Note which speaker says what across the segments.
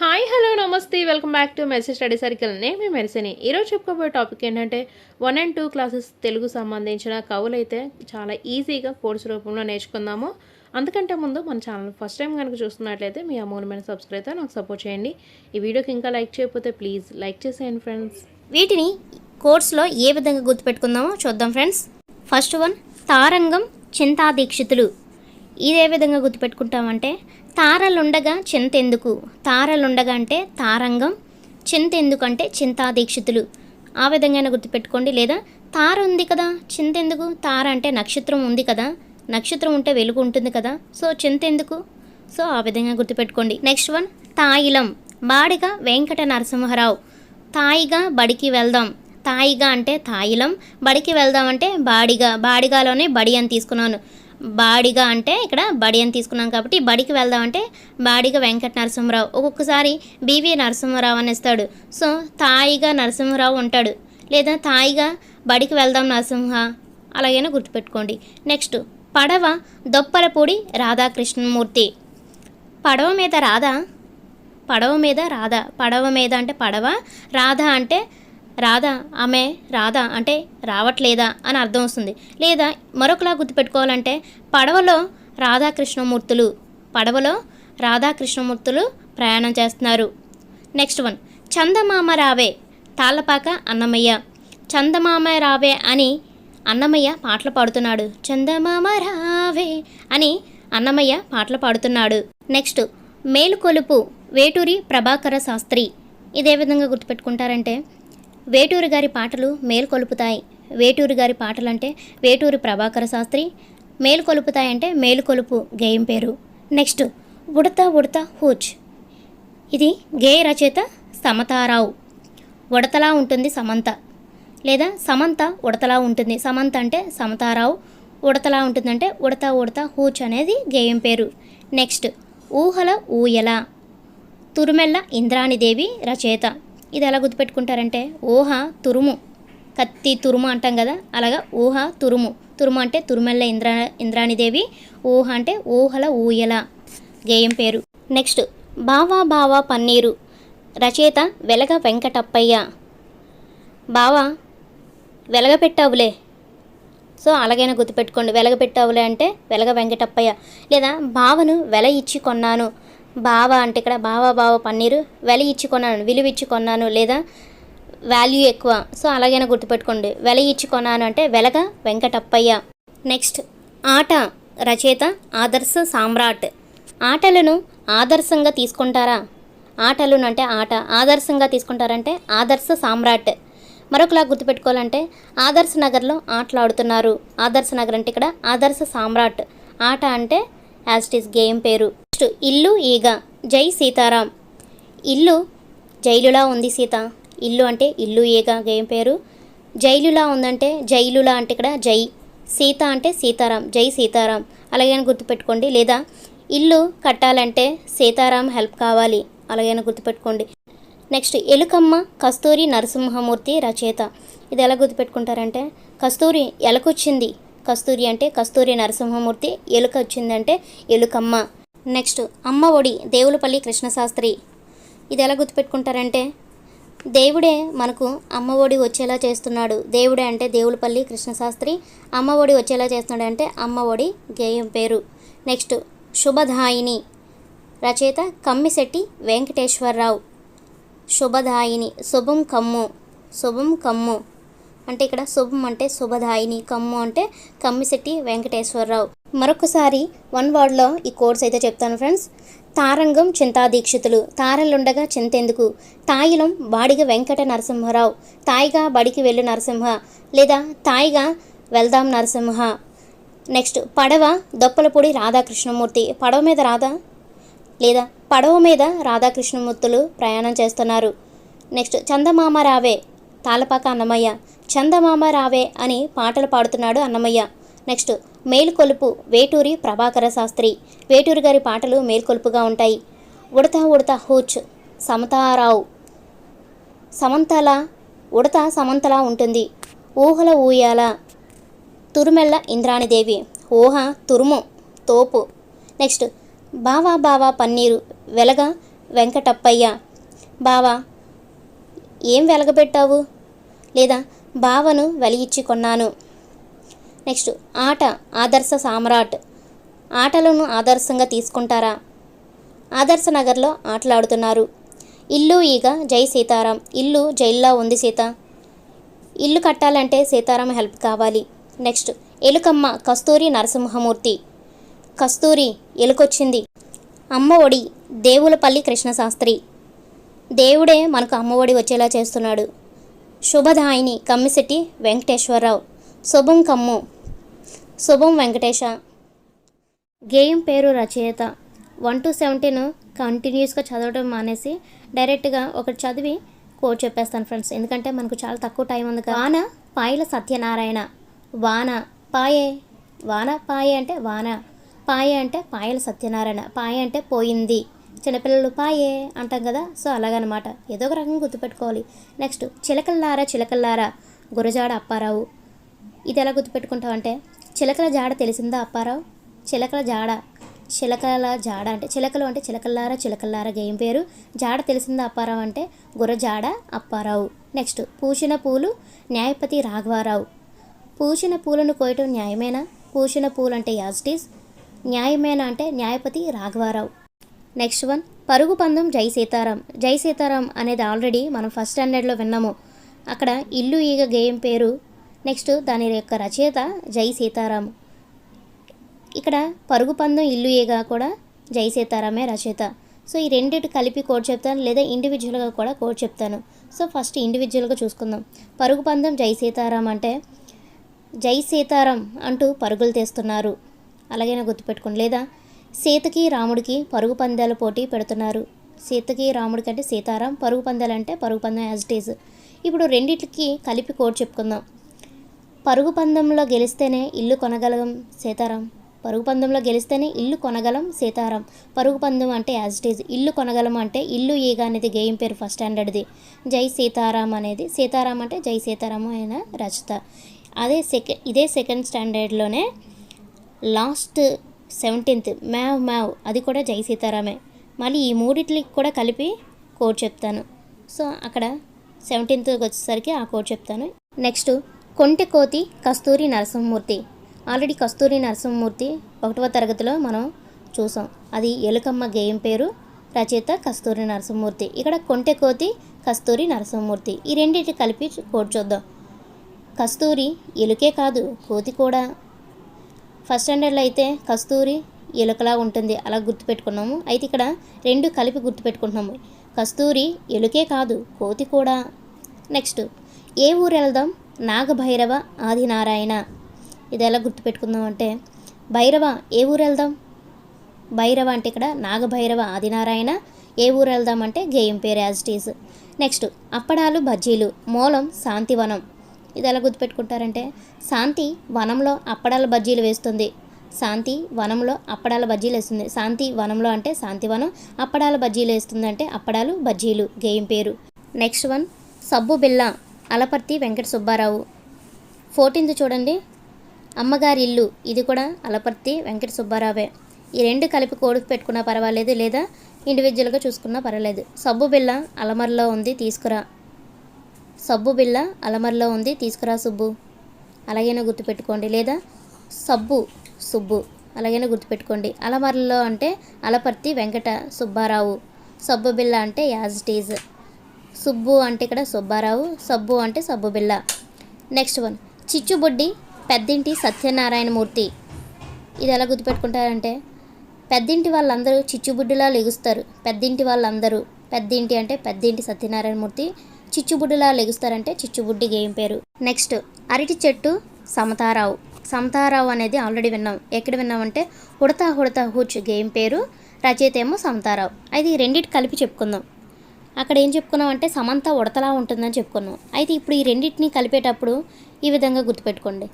Speaker 1: Hi hello నమస్తే welcome back to mercy study circle. నేను మీ మెర్సీని. ఈరోజు చెప్పుకోబోయే టాపిక్ ఏంటంటే 1 and 2 క్లాసెస్ తెలుగు సంబంధించిన కవులైతే చాలా ఈజీగా కోర్స్ రూపంలో నేర్చుకుందాము. అంతకంటే ముందు మన ఛానల్ ఫస్ట్ టైం కనుక చూస్తున్నట్లయితే మీ అమూల్యమైన సబ్స్క్రైబ్తో నాకు సపోర్ట్ చేయండి. ఈ వీడియోకి ఇంకా లైక్ చేయకపోతే ప్లీజ్ లైక్ చేసేయండి ఫ్రెండ్స్.
Speaker 2: వీటిని కోర్సులో ఏ విధంగా గుర్తుపెట్టుకుందామో చూద్దాం ఫ్రెండ్స్. ఫస్ట్ వన్ తారంగం చింతాదీక్షితులు. ఇది ఏ విధంగా గుర్తుపెట్టుకుంటామంటే తారలుండగా చింతెందుకు, తారలుండగా అంటే తారంగం, చింతెందుకు అంటే చింతాదీక్షితులు. ఆ విధంగా గుర్తుపెట్టుకోండి. లేదా తార ఉంది కదా చింతెందుకు, తార అంటే నక్షత్రం ఉంది కదా, నక్షత్రం ఉంటే వెలుగు ఉంటుంది కదా, సో చింతెందుకు, సో ఆ విధంగా గుర్తుపెట్టుకోండి. నెక్స్ట్ వన్ తాయిలం. బాడిగ వెంకట నరసింహరావు. తాయిగా బడికి వెళ్దాం, తాయిగా అంటే తాయిలం, బడికి వెళ్దాం అంటే బాడిగ, బాడిగాలోనే బడి అని తీసుకున్నాను. బాడిగా అంటే ఇక్కడ బడి అని తీసుకున్నాం కాబట్టి బడికి వెళ్దాం అంటే బాడిగ వెంకట నరసింహరావు. ఒక్కొక్కసారి బివి నరసింహరావు అని ఇస్తాడు, సో తాయిగా నరసింహరావు ఉంటాడు, లేదా తాయిగా బడికి వెళ్దాం నరసింహ, అలాగైనా గుర్తుపెట్టుకోండి. నెక్స్ట్ పడవ దొప్పలపూడి రాధాకృష్ణమూర్తి. పడవ మీద రాధ, పడవ మీద రాధ, పడవ మీద అంటే పడవ, రాధ అంటే రాధా, ఆమె రాధా అంటే రావట్లేదా అని అర్థం వస్తుంది. లేదా మరొకలా గుర్తుపెట్టుకోవాలంటే పడవలో రాధాకృష్ణమూర్తులు, పడవలో రాధాకృష్ణమూర్తులు ప్రయాణం చేస్తున్నారు. నెక్స్ట్ వన్ చందమామ రావే. తాళ్ళపాక అన్నమయ్య. చందమామ రావే అని అన్నమయ్య పాటలు పాడుతున్నాడు, చందమామ రావే అని అన్నమయ్య పాటలు పాడుతున్నాడు. నెక్స్ట్ మేలుకొలుపు వేటూరి ప్రభాకర శాస్త్రి. ఇదే విధంగా గుర్తుపెట్టుకుంటారంటే వేటూరి గారి పాటలు మేలుకొలుపుతాయి. వేటూరి గారి పాటలు అంటే వేటూరి ప్రభాకర శాస్త్రి, మేలుకొలుపుతాయి అంటే మేలుకొలుపు గేయం పేరు. నెక్స్ట్ ఉడత ఉడత హూచ్. ఇది గేయ రచయిత సమతారావు. ఉడతలా ఉంటుంది సమంత, లేదా సమంత ఉడతలా ఉంటుంది. సమంత అంటే సమతారావు, ఉడతలా ఉంటుందంటే ఉడత ఉడత హూచ్ అనేది గేయం పేరు. నెక్స్ట్ ఊహల ఊయల. తురుమెల్ల ఇంద్రాణిదేవి రచయిత. ఇది ఎలా గుర్తుపెట్టుకుంటారంటే ఊహ తురుము, కత్తి తురుము అంటాం కదా, అలాగా ఊహ తురుము. తురుము అంటే తురుమెల్ల ఇంద్రాణిదేవి, ఊహ అంటే ఊహల ఊయల గేయం పేరు. నెక్స్ట్ బావా బావా పన్నీరు. రచయిత వెలగ వెంకటప్పయ్య. బావా వెలగపెట్టావులే, సో అలాగైనా గుర్తుపెట్టుకోండి. వెలగపెట్టావులే అంటే వెలగ వెంకటప్పయ్య. లేదా బావను వెల ఇచ్చి కొన్నాను. బావ అంటే ఇక్కడ బావా బావ పన్నీరు, వెల ఇచ్చి కొన్నాను, విలువ ఇచ్చి కొన్నాను, లేదా వాల్యూ ఎక్కువ, సో అలాగైనా గుర్తుపెట్టుకోండి. వెల ఇచ్చి కొన్నాను అంటే వెలగ వెంకటప్పయ్య. నెక్స్ట్ ఆట. రచయిత ఆదర్శ సామ్రాట్. ఆటలను ఆదర్శంగా తీసుకుంటారా, ఆటలను అంటే ఆట ఆదర్శంగా తీసుకుంటారంటే ఆదర్శ సామ్రాట్. మరొకలా గుర్తుపెట్టుకోవాలంటే ఆదర్శ నగర్లో ఆటలాడుతున్నారు. ఆదర్శ నగర్ అంటే ఇక్కడ ఆదర్శ సామ్రాట్. ఆట అంటే యాస్టిస్ గేయం పేరు. నెక్స్ట్ ఇల్లు ఈగ. జై సీతారాం. ఇల్లు జైలులా ఉంది సీత, ఇల్లు అంటే ఇల్లు ఈగ గేయం పేరు. జైలులా ఉందంటే జైలులా అంటే ఇక్కడ జై, సీత అంటే సీతారాం, జై సీతారాం అలాగైనా గుర్తుపెట్టుకోండి. లేదా ఇల్లు కట్టాలంటే సీతారాం హెల్ప్ కావాలి, అలాగైనా గుర్తుపెట్టుకోండి. నెక్స్ట్ ఎలుకమ్మ కస్తూరి నరసింహమూర్తి రచయిత. ఇది ఎలా గుర్తుపెట్టుకుంటారంటే కస్తూరి ఎలకొచ్చింది, కస్తూరి అంటే కస్తూరి నరసింహమూర్తి, ఎలుక వచ్చిందంటే ఎలుకమ్మ. నెక్స్ట్ అమ్మ ఒడి దేవులపల్లి కృష్ణశాస్త్రి. ఇది ఎలా గుర్తుపెట్టుకుంటారంటే దేవుడే మనకు అమ్మ ఒడి వచ్చేలా చేస్తున్నాడు, దేవుడే అంటే దేవులపల్లి కృష్ణశాస్త్రి, అమ్మ ఒడి వచ్చేలా చేస్తున్నాడు అంటే అమ్మ ఒడి గేయం పేరు. నెక్స్ట్ శుభదాయిని. రచయిత కమ్మిశెట్టి వెంకటేశ్వరరావు. శుభదాయిని శుభం కమ్ము, శుభం కమ్ము అంటే ఇక్కడ శుభం అంటే శుభదాయిని, కమ్ము అంటే కమ్మిశెట్టి వెంకటేశ్వరరావు. మరొకసారి వన్ వర్డ్లో ఈ కోర్స్ అయితే చెప్తాను ఫ్రెండ్స్. తారంగం చింతాదీక్షితులు. తారలుండగా చింతెందుకు. తాయిలం బాడిగ వెంకట నరసింహరావు. తాయిగా బడికి వెళ్ళు నరసింహ, లేదా తాయిగా వెళ్దాం నరసింహ. నెక్స్ట్ పడవ దొప్పలపూడి రాధాకృష్ణమూర్తి. పడవ మీద రాధా, లేదా పడవ మీద రాధాకృష్ణమూర్తులు ప్రయాణం చేస్తున్నారు. నెక్స్ట్ చందమామ రావే. తాళ్ళపాక అన్నమయ్య. చందమామ రావే అని పాటలు పాడుతున్నాడు అన్నమయ్య. నెక్స్ట్ మేలుకొలుపు వేటూరి ప్రభాకర శాస్త్రి. వేటూరి గారి పాటలు మేలుకొలుపుగా ఉంటాయి. ఉడత ఉడత హూచ్ సమతారావు. సమంతలా ఉడత సమంతలా ఉంటుంది. ఊహల ఊయాల తురుమెల్ల ఇంద్రాణిదేవి. ఊహ తురుము తోపు. నెక్స్ట్ బావా బావా పన్నీరు వెలగ వెంకటప్పయ్య. బావా ఏం వెలగబెట్టావు? లేదా బావను వెలిగిచ్చి కొన్నాను. నెక్స్ట్ ఆట ఆదర్శ సామ్రాట్. ఆటలను ఆదర్శంగా తీసుకుంటారా? ఆదర్శ నగర్లో ఆటలాడుతున్నారు. ఇల్లు ఈగ జై సీతారాం. ఇల్లు జైల్లో ఉంది సీత. ఇల్లు కట్టాలంటే సీతారాం హెల్ప్ కావాలి. నెక్స్ట్ ఎలుకమ్మ కస్తూరి నరసింహమూర్తి. కస్తూరి ఎలుకొచ్చింది. అమ్మ ఒడి దేవులపల్లి కృష్ణశాస్త్రి. దేవుడే మనకు అమ్మఒడి వచ్చేలా చేస్తున్నాడు. శుభదాయిని కమ్మిశెట్టి వెంకటేశ్వరరావు. శుభం కమ్ము శుభం వెంకటేశ. గేయం పేరు రచయిత. 1 to 17 కంటిన్యూస్గా చదవడం మానేసి డైరెక్ట్గా ఒకటి చదివి కోడ్ చెప్పేస్తాను ఫ్రెండ్స్, ఎందుకంటే మనకు చాలా తక్కువ టైం ఉంది. వాన పాయల సత్యనారాయణ. వాన పాయే. వాన పాయే అంటే వాన. పాయే అంటే పాయల సత్యనారాయణ. పాయే అంటే పోయింది. చిన్నపిల్లలు పాయే అంటాం కదా, సో అలాగనమాట. ఏదో ఒక రకంగా గుర్తుపెట్టుకోవాలి. నెక్స్ట్ చిలకల్లారా చిలకల్లారా గురజాడ అప్పారావు. ఇది ఎలా గుర్తుపెట్టుకుంటామంటే చిలకల జాడ తెలిసిందా అప్పారావు? చిలకల జాడ. చిలకల జాడ అంటే చిలకలు అంటే చిలకల్లారా చిలకల్లారా గేయం పేరు. జాడ తెలిసిందా అప్పారావు అంటే గురజాడ అప్పారావు. నెక్స్ట్ పూసిన పూలు న్యాయపతి రాఘవారావు. పూసిన పూలను కోయటం న్యాయమేనా? పూసిన పూలు అంటే యాజిటీస్. న్యాయమేనా అంటే న్యాయపతి రాఘవారావు. నెక్స్ట్ వన్ పరుగు పందెం జై సీతారాం. జై సీతారాం అనేది ఆల్రెడీ మనం ఫస్ట్ స్టాండర్డ్లో విన్నాము. అక్కడ ఇల్లు ఈగ గేయం పేరు. నెక్స్ట్ దాని యొక్క రచయిత జై సీతారాం. ఇక్కడ పరుగు పందెం ఇల్లు ఈగ కూడా జై సీతారామే రచయిత. సో ఈ రెండింటి కలిపి కోడ్ చెప్తాను, లేదా ఇండివిజువల్గా కూడా కోడ్ చెప్తాను. సో ఫస్ట్ ఇండివిజువల్గా చూసుకుందాం. పరుగు పందెం జై సీతారాం అంటే జై సీతారాం అంటూ పరుగులు తీస్తున్నారు, అలాగైనా గుర్తుపెట్టుకోండి. లేదా సీతకి రాముడికి పరుగు పందాల పోటీ పెడుతున్నారు. సీతకి రాముడికి అంటే సీతారాం, పరుగు పందాలు అంటే పరుగు పందెం యాజ్ ఇట్ ఈజ్. ఇప్పుడు రెండింటికి కలిపి కోడ్ చెప్పుకుందాం. పరుగు పందెంలో గెలిస్తేనే ఇల్లు కొనగలం సీతారాం. పరుగు పందెంలో గెలిస్తేనే ఇల్లు కొనగలం సీతారాం. పరుగు పందెం అంటే యాజ్ ఇట్ ఈజ్. ఇల్లు కొనగలం అంటే ఇల్లు ఈగ అనేది గేయం పేరు ఫస్ట్ స్టాండర్డ్ది. జై సీతారాం అనేది సీతారాం అంటే జై సీతారాము అయిన రచయిత. అదే ఇదే సెకండ్ స్టాండర్డ్లోనే లాస్ట్ 17th మ్యావ్ మ్యావ్ అది కూడా జై సీతారామే. మళ్ళీ ఈ మూడిట్లకి కూడా కలిపి కోడ్ చెప్తాను. సో అక్కడ 17th వచ్చేసరికి ఆ కోడ్ చెప్తాను. నెక్స్ట్ కొంటె కోతి కస్తూరి నరసింహమూర్తి. ఆల్రెడీ కస్తూరి నరసింహమూర్తి 1వ తరగతిలో మనం చూసాం. అది ఎలుకమ్మ గేయం పేరు, రచయిత కస్తూరి నరసింహమూర్తి. ఇక్కడ కొంటె కోతి కస్తూరి నరసింహమూర్తి ఈ రెండింటి కలిపి కోడ్ చూద్దాం. కస్తూరి ఎలుకే కాదు కోతి కూడా. ఫస్ట్ స్టాండర్డ్లో అయితే కస్తూరి ఎలుకలా ఉంటుంది, అలా గుర్తుపెట్టుకున్నాము. అయితే ఇక్కడ రెండు కలిపి గుర్తుపెట్టుకుంటున్నాము. కస్తూరి ఎలుకే కాదు కోతి కూడా. నెక్స్ట్ ఏ ఊరు వెళ్దాం నాగభైరవ ఆదినారాయణ. ఇది ఎలా గుర్తుపెట్టుకుందాం అంటే భైరవ ఏ ఊరు వెళ్దాం. భైరవ అంటే ఇక్కడ నాగభైరవ ఆదినారాయణ. ఏ ఊరు వెళ్దాం అంటే గేయం పేరు యాజ్ ఇట్ ఈజ్. నెక్స్ట్ అప్పడాలు బజ్జీలు మూలం శాంతివనం. ఇది ఎలా గుర్తుపెట్టుకుంటారంటే శాంతి వనంలో అప్పడాల బజ్జీలు వేస్తుంది. శాంతి వనంలో అప్పడాల బజ్జీలు వేస్తుంది. శాంతి వనంలో అంటే శాంతివనం, అప్పడాల బజ్జీలు వేస్తుంది అంటే అప్పడాలు బజ్జీలు గేయం పేరు. నెక్స్ట్ వన్ సబ్బు బిళ్ళ అలపర్తి వెంకట సుబ్బారావు. 14th చూడండి అమ్మగారి ఇల్లు. ఇది కూడా అలపర్తి వెంకట సుబ్బారావే. ఈ రెండు కలిపి కోడ్ పెట్టుకున్నా పర్వాలేదు, లేదా ఇండివిజువల్గా చూసుకున్నా పర్వాలేదు. సబ్బు బిళ్ళ అలమరలో ఉంది తీసుకురా. సబ్బు బిళ్ళ అలమరలో ఉంది తీసుకురా సుబ్బు, అలాగైనా గుర్తుపెట్టుకోండి. లేదా సబ్బు సుబ్బు అలాగైనా గుర్తుపెట్టుకోండి. అలమరలో అంటే అలపర్తి వెంకట సుబ్బారావు. సబ్బు బిళ్ళ అంటే యాజ్ ఇట్ ఈజ్. సుబ్బు అంటే ఇక్కడ సుబ్బారావు, సబ్బు అంటే సబ్బు బిళ్ళ. నెక్స్ట్ వన్ చిచ్చుబుడ్డి పెద్దింటి సత్యనారాయణమూర్తి. ఇది ఎలా గుర్తుపెట్టుకుంటారంటే పెద్దింటి వాళ్ళందరూ చిచ్చుబుడ్డిలా లెగుస్తారు. పెద్దింటి వాళ్ళందరూ, పెద్దింటి అంటే పెద్దింటి సత్యనారాయణమూర్తి, చిచ్చుబుడ్డిలా లెగుస్తారంటే చిచ్చుబుడ్డి గేయం పేరు. నెక్స్ట్ అరటి చెట్టు సమతారావు. సమతారావు అనేది ఆల్రెడీ విన్నాం. ఎక్కడ విన్నామంటే హుడతా హుడతా హూచ్ గేయం పేరు, రచయిత ఏమో సమతారావు. అయితే ఈ రెండింటి కలిపి చెప్పుకుందాం. అక్కడ ఏం చెప్పుకున్నాం అంటే సమంత ఉడతలా ఉంటుందని చెప్పుకున్నాం. అయితే ఇప్పుడు ఈ రెండింటిని కలిపేటప్పుడు ఈ విధంగా గుర్తుపెట్టుకోండి.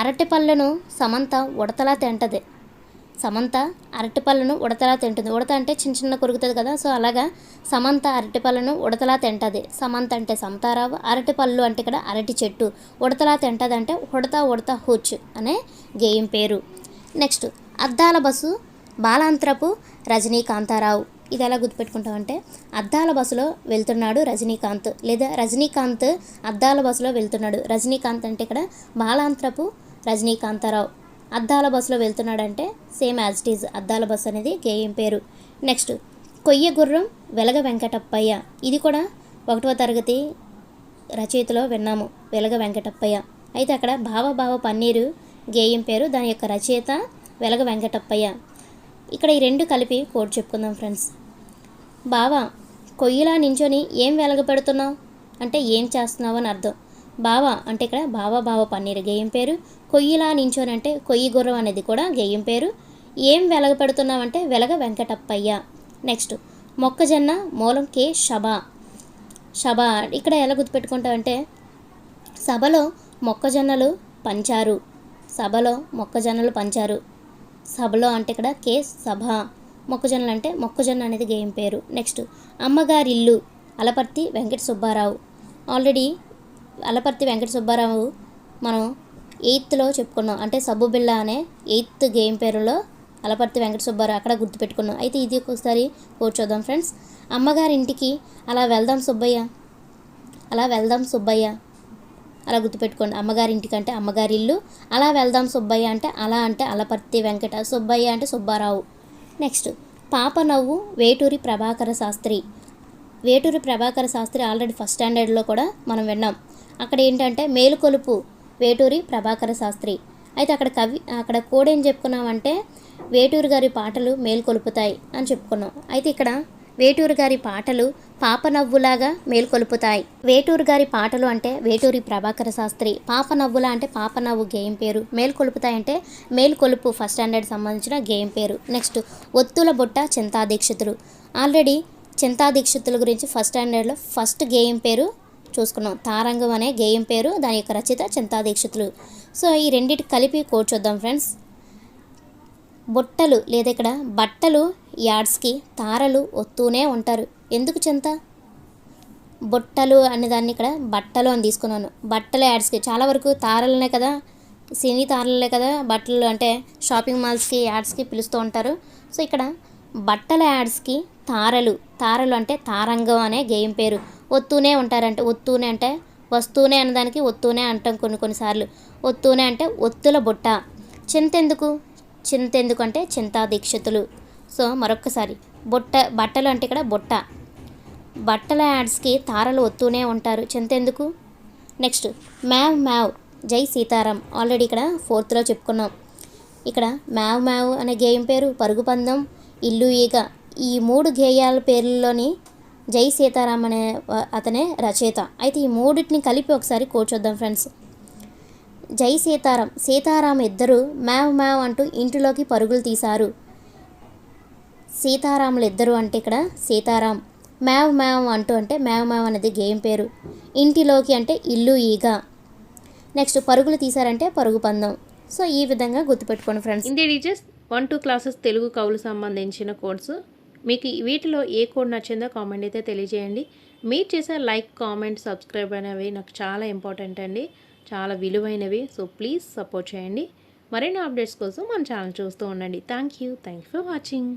Speaker 2: అరటిపళ్ళను సమంత ఉడతలా తింటది. సమంత అరటిపళ్ళను ఉడతలా తింటుంది. ఉడత అంటే చిన్న చిన్న కొరుకుతుంది కదా, సో అలాగా సమంత అరటిపళ్ళను ఉడతలా తింటది. సమంత అంటే సమతారావు, అరటిపళ్ళు అంటే ఇక్కడ అరటి చెట్టు, ఉడతలా తింటది అంటే ఉడతా ఉడతా హూచ్ అనే గేయం పేరు. నెక్స్ట్ అద్దాల బస్సు బాలాంత్రపు రజనీకాంతారావు. ఇది ఎలా గుర్తుపెట్టుకుంటామంటే అద్దాల బస్సులో వెళ్తున్నాడు రజనీకాంత్, లేదా రజనీకాంత్ అద్దాల బస్సులో వెళ్తున్నాడు. రజనీకాంత్ అంటే ఇక్కడ బాలాంత్రపు రజనీకాంతారావు. అద్దాల బస్సులో వెళ్తున్నాడంటే సేమ్ యాజ్ ఇట్ ఈజ్ అద్దాల బస్సు అనేది గేయం పేరు. నెక్స్ట్ కొయ్య గుర్రం వెలగ వెంకటప్పయ్య. ఇది కూడా 1వ తరగతి రచయితలో విన్నాము, వెలగ వెంకటప్పయ్య. అయితే అక్కడ భావ పన్నీరు గేయం పేరు, దాని యొక్క రచయిత వెలగ వెంకటప్పయ్య. ఇక్కడ ఈ రెండు కలిపి కోడ్ చెప్పుకుందాం ఫ్రెండ్స్. బావా కొయ్యలా నించొని ఏం వెలగ పెడుతున్నావు అంటే ఏం చేస్తున్నావు అని అర్థం. బావా అంటే ఇక్కడ భావ పన్నీరు గేయం పేరు. కొయ్యలా నించొని అంటే కొయ్యి గుర్రం అనేది కూడా గేయం పేరు. ఏం వెలగ పెడుతున్నావు అంటే వెలగ వెంకటప్పయ్య. నెక్స్ట్ మొక్కజొన్న మూలం కే షబ. ఇక్కడ ఎలా గుర్తుపెట్టుకుంటామంటే సభలో మొక్కజొన్నలు పంచారు. సభలో అంటే ఇక్కడ కే సభ. మొక్కజొన్నలు అంటే మొక్కజొన్న అనేది గేయం పేరు. నెక్స్ట్ అమ్మగారిల్లు అలపర్తి వెంకట సుబ్బారావు. ఆల్రెడీ అలపర్తి వెంకట సుబ్బారావు మనం 8th చెప్పుకున్నాం, అంటే సబ్బు బిళ్ళ అనే 8th గేయం పేరులో అలపర్తి వెంకట సుబ్బారావు అక్కడ గుర్తుపెట్టుకున్నాం. అయితే ఇది ఒకసారి కూర్చోద్దాం ఫ్రెండ్స్. అమ్మగారింటికి అలా వెళ్దాం సుబ్బయ్య అలా గుర్తుపెట్టుకోండి. అమ్మగారింటికి అంటే అమ్మగారిల్లు, అలా వెళ్దాం సుబ్బయ్య అంటే అలా అంటే అలపర్తి వెంకట, సుబ్బయ్య అంటే సుబ్బారావు. నెక్స్ట్ పాప నవ్వు వేటూరి ప్రభాకర శాస్త్రి. ఆల్రెడీ ఫస్ట్ స్టాండర్డ్లో కూడా మనం విన్నాం. అక్కడ ఏంటంటే మేలుకొలుపు వేటూరి ప్రభాకర శాస్త్రి. అయితే అక్కడ కోడ్ ఏం చెప్పుకున్నామంటే వేటూరు గారి పాటలు మేలుకొలుపుతాయి అని చెప్పుకున్నాం. అయితే ఇక్కడ వేటూరు గారి పాటలు పాప నవ్వులాగా మేలుకొలుపుతాయి. వేటూరు గారి పాటలు అంటే వేటూరి ప్రభాకర శాస్త్రి, పాప నవ్వులా అంటే పాప నవ్వు గేయం పేరు, మేలుకొలుపుతాయి అంటే మేలుకొలుపు ఫస్ట్ స్టాండర్డ్ సంబంధించిన గేయం పేరు. నెక్స్ట్ ఒత్తుల బుట్ట చింతా దీక్షితులు. ఆల్రెడీ చింతా దీక్షితుల గురించి ఫస్ట్ స్టాండర్డ్లో ఫస్ట్ గేయం పేరు చూసుకున్నాం, తారంగం అనే గేయం పేరు, దాని యొక్క రచయిత చింతా దీక్షితులు. సో ఈ రెండింటి కలిపి కోడ్ చూద్దాం ఫ్రెండ్స్. బుట్టలు లేదా ఇక్కడ బట్టలు యాడ్స్కి తారలు ఒత్తూనే ఉంటారు. ఎందుకు చింత? బుట్టలు అనేదాన్ని ఇక్కడ బట్టలు అని తీసుకున్నాను. బట్టల యాడ్స్కి చాలా వరకు తారలనే కదా, సినీ తారలే కదా బట్టలు అంటే షాపింగ్ మాల్స్కి యాడ్స్కి పిలుస్తూ ఉంటారు. సో ఇక్కడ బట్టల యాడ్స్కి తారలు అంటే తారంగం అనే గేయం పేరు. ఒత్తూనే ఉంటారంటే ఒత్తూనే అంటే వస్తూనే అన్నదానికి ఒత్తూనే అంటాం కొన్నిసార్లు. ఒత్తూనే అంటే ఒత్తుల బుట్ట. చింతెందుకు అంటే చింతా దీక్షితులు. సో మరొక్కసారి బట్టలు అంటే ఇక్కడ బుట్ట, బట్టల యాడ్స్కి తారలు ఒత్తూనే ఉంటారు, చింతెందుకు. నెక్స్ట్ మ్యావ్ జై సీతారాం. ఆల్రెడీ ఇక్కడ 4th చెప్పుకున్నాం. ఇక్కడ మ్యావ్ అనే గేయం పేరు, పరుగు పందెం, ఇల్లు ఈగ, ఈ 3 గేయాల పేర్లలోని జై సీతారాం అనే అతనే రచయిత. అయితే ఈ మూడింటిని కలిపి ఒకసారి కూర్చోద్దాం ఫ్రెండ్స్. జై సీతారాం ఇద్దరు మ్యావ్ అంటూ ఇంటిలోకి పరుగులు తీశారు. సీతారాములు ఇద్దరు అంటే ఇక్కడ సీతారాం, మ్యావ్ అంటూ అంటే మ్యావ్ అనేది గేయం పేరు, ఇంటిలోకి అంటే ఇల్లు ఈగ, నెక్స్ట్ పరుగులు తీశారంటే పరుగు పందెం. సో ఈ విధంగా గుర్తుపెట్టుకోండి friends.
Speaker 1: India teachers 1-2 classes Telugu కవులు సంబంధించిన కోడ్స్. మీకు వీటిలో ఏ కోడ్ నచ్చిందో కామెంట్ అయితే తెలియజేయండి. మీరు చేసే లైక్, కామెంట్, సబ్స్క్రైబ్ అనేవి నాకు చాలా ఇంపార్టెంట్ అండి, చాలా విలువైనవి. సో ప్లీజ్ సపోర్ట్ చేయండి. మరిన్ని అప్డేట్స్ కోసం మన ఛానల్ చూస్తూ ఉండండి. Thank you for watching.